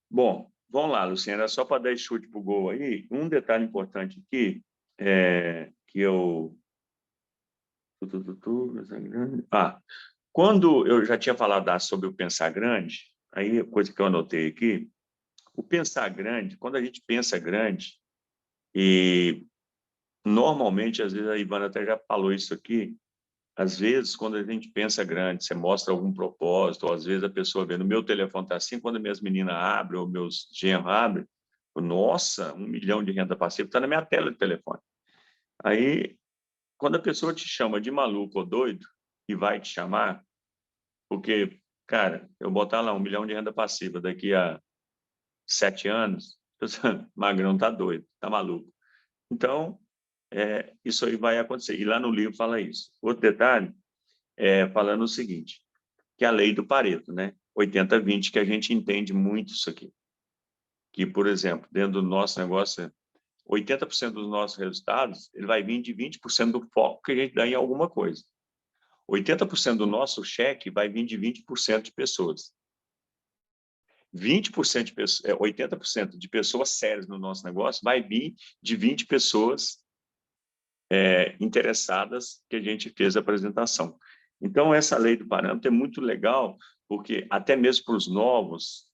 Bom, vamos lá, Luciana, só para dar chute para o gol aí, um detalhe importante aqui, que eu... quando eu já tinha falado sobre o pensar grande, aí coisa que eu anotei aqui, o pensar grande, quando a gente pensa grande, e normalmente, às vezes, a Ivana até já falou isso aqui, às vezes, quando a gente pensa grande, você mostra algum propósito, ou às vezes a pessoa vê, no meu telefone está assim, quando minhas meninas abrem, ou meus genros abrem, nossa, 1 milhão de renda passiva, está na minha tela de telefone. Aí, quando a pessoa te chama de maluco ou doido, e vai te chamar, porque, cara, eu botar lá 1 milhão de renda passiva daqui a 7 anos, Magrão está doido, está maluco. Então, isso aí vai acontecer. E lá no livro fala isso. Outro detalhe, falando o seguinte, que é a lei do Pareto, né? 80-20, que a gente entende muito isso aqui. Que, por exemplo, dentro do nosso negócio, 80% dos nossos resultados ele vai vir de 20% do foco que a gente dá em alguma coisa. 80% do nosso cheque vai vir de 20% de pessoas. 20% de pessoas, 80% de pessoas sérias no nosso negócio vai vir de 20 pessoas interessadas que a gente fez a apresentação. Então, essa lei do parâmetro é muito legal, porque até mesmo para os novos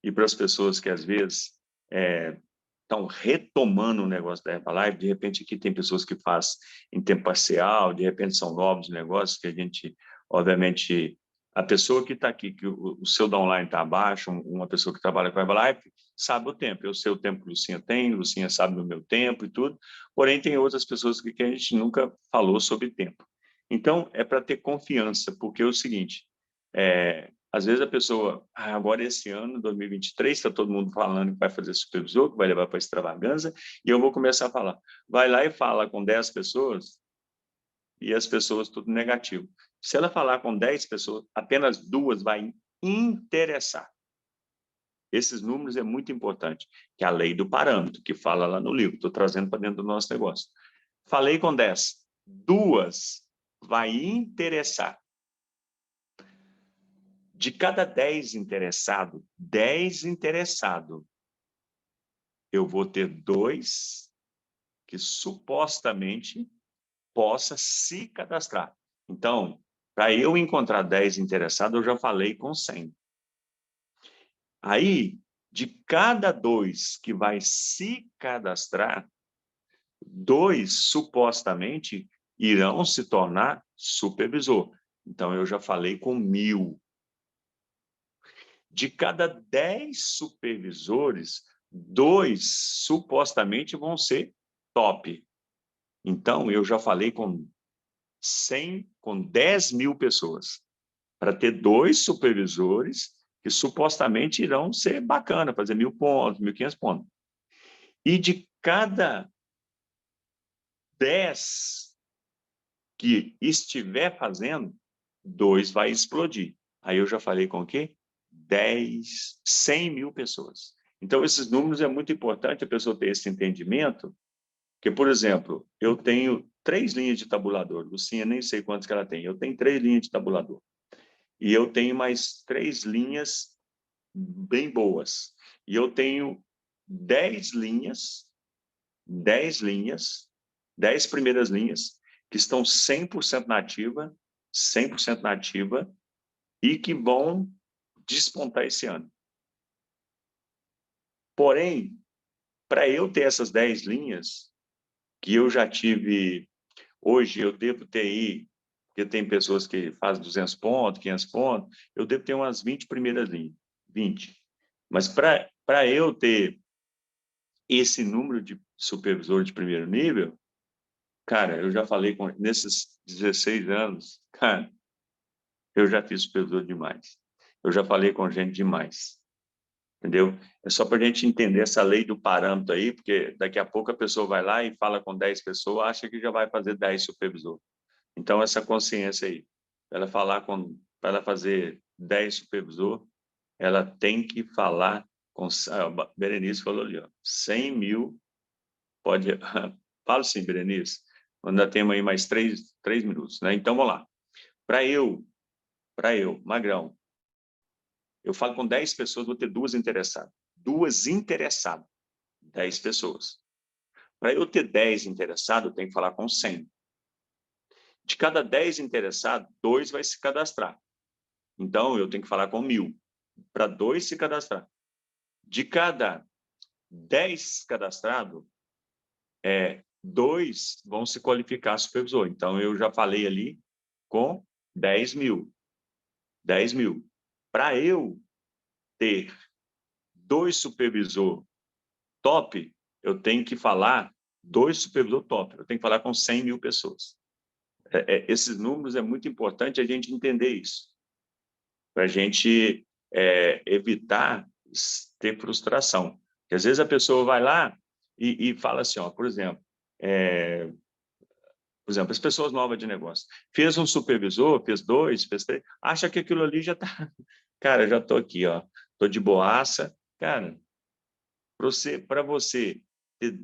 e para as pessoas que, às vezes, estão retomando o negócio da Herbalife, de repente aqui tem pessoas que fazem em tempo parcial, de repente são novos negócios que a gente, obviamente, a pessoa que está aqui, que o seu downline está abaixo, uma pessoa que trabalha com a Herbalife, sabe o tempo. Eu sei o tempo que Lucinha tem, Lucinha sabe do meu tempo e tudo, porém tem outras pessoas que a gente nunca falou sobre tempo. Então, é para ter confiança, porque é o seguinte, às vezes a pessoa, agora esse ano, 2023, está todo mundo falando que vai fazer supervisor, que vai levar para extravagância, e eu vou começar a falar. Vai lá e fala com 10 pessoas, e as pessoas tudo negativo. Se ela falar com 10 pessoas, apenas 2 vai interessar. Esses números é muito importante, que é a lei do parâmetro, que fala lá no livro, estou trazendo para dentro do nosso negócio. Falei com 10, 2 vai interessar. De cada 10 interessados, eu vou ter 2 que supostamente possa se cadastrar. Então, para eu encontrar 10 interessados, eu já falei com 100. Aí, de cada 2 que vai se cadastrar, 2 supostamente irão se tornar supervisor. Então, eu já falei com 1.000. De cada 10 supervisores, 2 supostamente vão ser top. Então, eu já falei com 10.000 pessoas, para ter 2 supervisores que supostamente irão ser bacana, fazer 1.000 pontos, 1.500 pontos. E de cada 10 que estiver fazendo, 2 vai explodir. Aí eu já falei com o quê? 100.000 pessoas. Então, esses números é muito importante a pessoa ter esse entendimento, que, por exemplo, eu tenho 3 linhas de tabulador. Lucinha, nem sei quantos que ela tem. Eu tenho 3 linhas de tabulador. e eu tenho mais 3 linhas bem boas. E eu tenho 10 linhas, 10 primeiras linhas, que estão 100% nativa, 100% nativa, e que vão despontar esse ano. Porém, para eu ter essas 10 linhas, que eu já tive, hoje eu devo ter aí, porque tem pessoas que fazem 200 pontos, 500 pontos, eu devo ter umas 20 primeiras linhas, 20. Mas para eu ter esse número de supervisor de primeiro nível, cara, eu já falei com, nesses 16 anos, cara, eu já fiz supervisor demais. Eu já falei com gente demais. Entendeu? É só para a gente entender essa lei do parâmetro aí, porque daqui a pouco a pessoa vai lá e fala com 10 pessoas, acha que já vai fazer 10 supervisor. Então, essa consciência aí, para ela fazer 10 supervisor, ela tem que falar com, a Berenice falou ali, ó, 100 mil, pode, fala sim, Berenice, ainda temos aí mais 3 minutos, né? Então, vamos lá. Para eu, Magrão, eu falo com 10 pessoas, vou ter 2 interessadas. 2 interessadas, 10 pessoas. Para eu ter 10 interessados, eu tenho que falar com 100. De cada 10 interessados, 2 vai se cadastrar. Então, eu tenho que falar com 1000. Para 2 se cadastrar. De cada 10 cadastrados, 2 vão se qualificar supervisor. Então, eu já falei ali com 10 mil. 10 mil. Para eu ter 2 supervisor top, eu tenho que falar 2 supervisor top. Eu tenho que falar com 100 mil pessoas. Esses números é muito importante a gente entender isso. Para a gente evitar ter frustração. Porque às vezes a pessoa vai lá e fala assim, ó, por exemplo, as pessoas novas de negócio. Fez um supervisor, fez 2, fez 3, acha que aquilo ali já está... Cara, já estou aqui, ó, estou de boaça. Cara, para você ter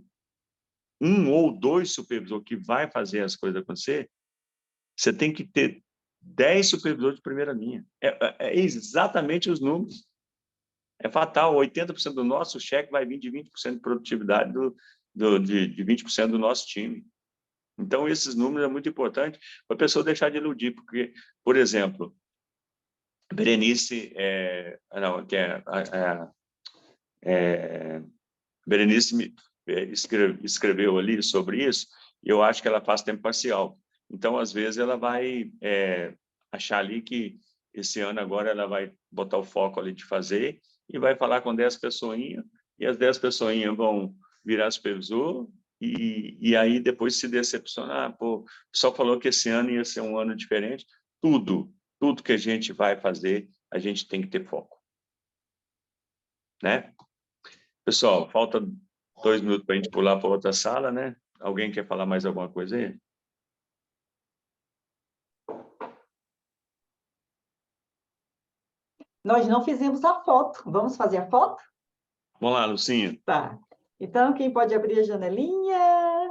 1 ou 2 supervisores que vai fazer as coisas acontecer, você tem que ter 10 supervisores de primeira linha. É exatamente os números. É fatal. 80% do nosso cheque vai vir de 20% de produtividade de 20% do nosso time. Então, esses números é muito importante para a pessoa deixar de iludir, porque, por exemplo, Berenice, Berenice escreveu ali sobre isso, e eu acho que ela faz tempo parcial. Então, às vezes, ela vai achar ali que esse ano agora ela vai botar o foco ali de fazer e vai falar com 10 pessoinhas, e as 10 pessoinhas vão virar supervisor, e aí depois se decepcionar. Pô, só falou que esse ano ia ser um ano diferente. Tudo que a gente vai fazer, a gente tem que ter foco. Né? Pessoal, falta 2 minutos para a gente pular para outra sala, né? Alguém quer falar mais alguma coisa aí? Nós não fizemos a foto. Vamos fazer a foto? Vamos lá, Lucinha. Tá. Então, quem pode abrir a janelinha?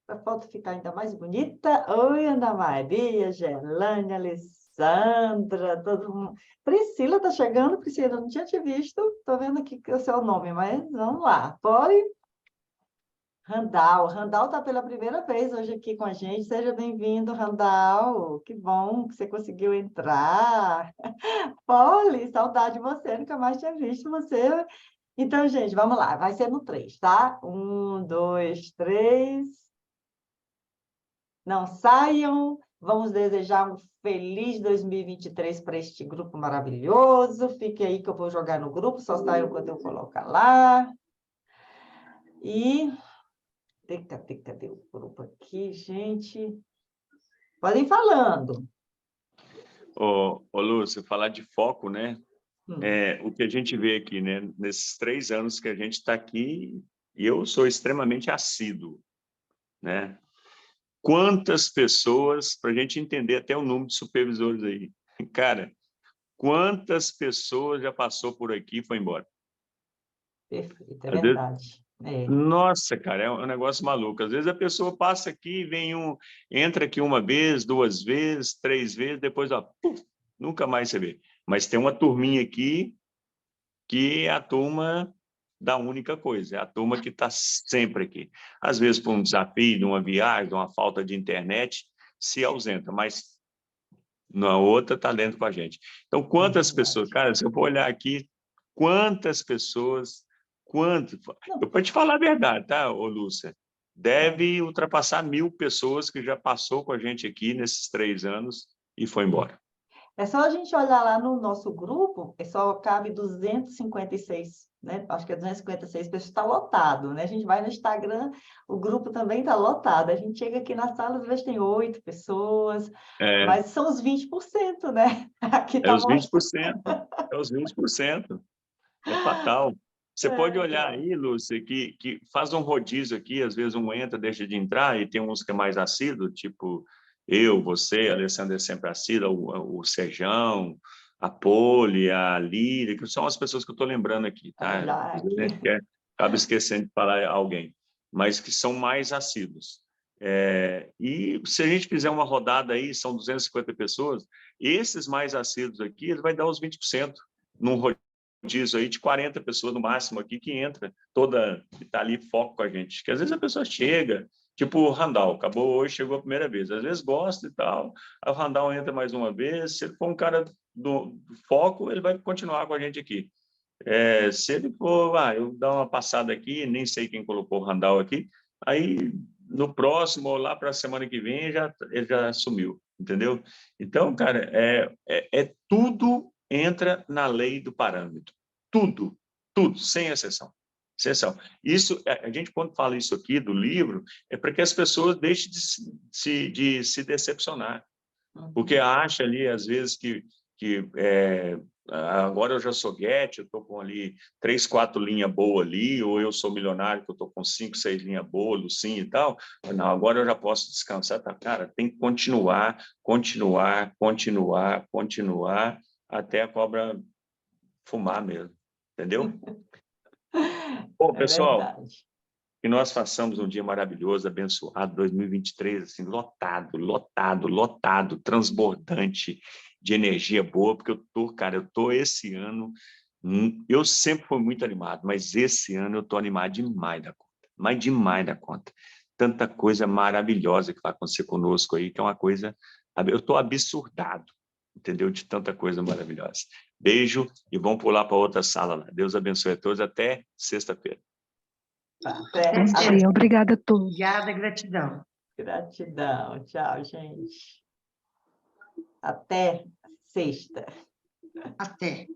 Para a foto ficar ainda mais bonita. Oi, Ana Maria, Gerlane, Alessandra, todo mundo. Priscila está chegando, Priscila, não tinha te visto. Estou vendo aqui que é o seu nome, mas vamos lá. Pode? Randall está pela primeira vez hoje aqui com a gente. Seja bem-vindo, Randall. Que bom que você conseguiu entrar. Polly, saudade de você, nunca mais tinha visto você. Então, gente, vamos lá. Vai ser no 3, tá? 1, 2, 3. Não saiam. Vamos desejar um feliz 2023 para este grupo maravilhoso. Fique aí que eu vou jogar no grupo, só saiam quando eu colocar lá. E... Cadê o grupo aqui, gente? Podem ir falando. Ô, Lúcio, falar de foco, né? O que a gente vê aqui, né? Nesses 3 anos que a gente está aqui, eu sou extremamente assíduo, né? Quantas pessoas, para a gente entender até o número de supervisores aí, cara, quantas pessoas já passou por aqui e foi embora? Perfeito, é verdade. Nossa, cara, é um negócio maluco. Às vezes a pessoa passa aqui, entra aqui 1 vez, 2 vezes, 3 vezes, depois, ó, Nunca mais você vê. Mas tem uma turminha aqui que é a turma da única coisa, é a turma que está sempre aqui. Às vezes, por um desafio, de uma viagem, de uma falta de internet, se ausenta, mas na outra está dentro com a gente. Então, quantas pessoas, cara, se eu for olhar aqui, quantas pessoas, eu vou te falar a verdade, tá, ô Lúcia? Deve ultrapassar 1000 pessoas que já passou com a gente aqui nesses 3 anos e foi embora. É só a gente olhar lá no nosso grupo, só cabe 256, né? Acho que é 256 pessoas, está lotado, né? A gente vai no Instagram, o grupo também está lotado. A gente chega aqui na sala, às vezes tem 8 pessoas, mas são os 20%, né? Aqui É está os 20%, é os 20%. É fatal. Você pode olhar aí, Lúcia, que faz um rodízio aqui, às vezes um entra, deixa de entrar, e tem uns que é mais assíduo, tipo eu, você, a Alessandra é sempre assídua, o Sejão, a Poli, a Líria, que são as pessoas que eu estou lembrando aqui, tá? Às vezes a gente acaba esquecendo de falar alguém, mas que são mais assíduos. E se a gente fizer uma rodada aí, são 250 pessoas, esses mais assíduos aqui, ele vai dar os 20% num rodízio aí de 40 pessoas no máximo aqui que entra, toda, que está ali foco com a gente. Que às vezes a pessoa chega, tipo o Randall, acabou hoje, chegou a primeira vez. Às vezes gosta e tal, aí o Randall entra mais uma vez, se ele for um cara do foco, ele vai continuar com a gente aqui. Se ele for, eu dar uma passada aqui, nem sei quem colocou o Randall aqui, aí no próximo, ou lá para a semana que vem, ele já sumiu, entendeu? Então, cara, tudo entra na lei do parâmetro. Tudo, tudo, sem exceção. Sem exceção. Isso, a gente, quando fala isso aqui do livro, é para que as pessoas deixem de se decepcionar. Porque acha ali, às vezes, que agora eu já sou Goethe, eu estou com ali 3, 4 linhas boas ali, ou eu sou milionário, que eu estou com 5, 6 linhas boas, Lucinha e tal. Não, agora eu já posso descansar. Tá? Cara, tem que continuar, até a cobra fumar mesmo, entendeu? Bom, pessoal, verdade. que nós façamos um dia maravilhoso, abençoado, 2023, assim, lotado, transbordante de energia boa, porque eu tô esse ano, eu sempre fui muito animado, mas esse ano eu tô animado demais da conta, mas demais da conta. Tanta coisa maravilhosa que vai acontecer conosco aí, que é uma coisa, eu tô absurdado, entendeu? De tanta coisa maravilhosa. Beijo e vamos pular para outra sala lá. Deus abençoe a todos, até sexta-feira. Obrigada a todos. Obrigada, gratidão. Gratidão. Tchau, gente. Até sexta. Até.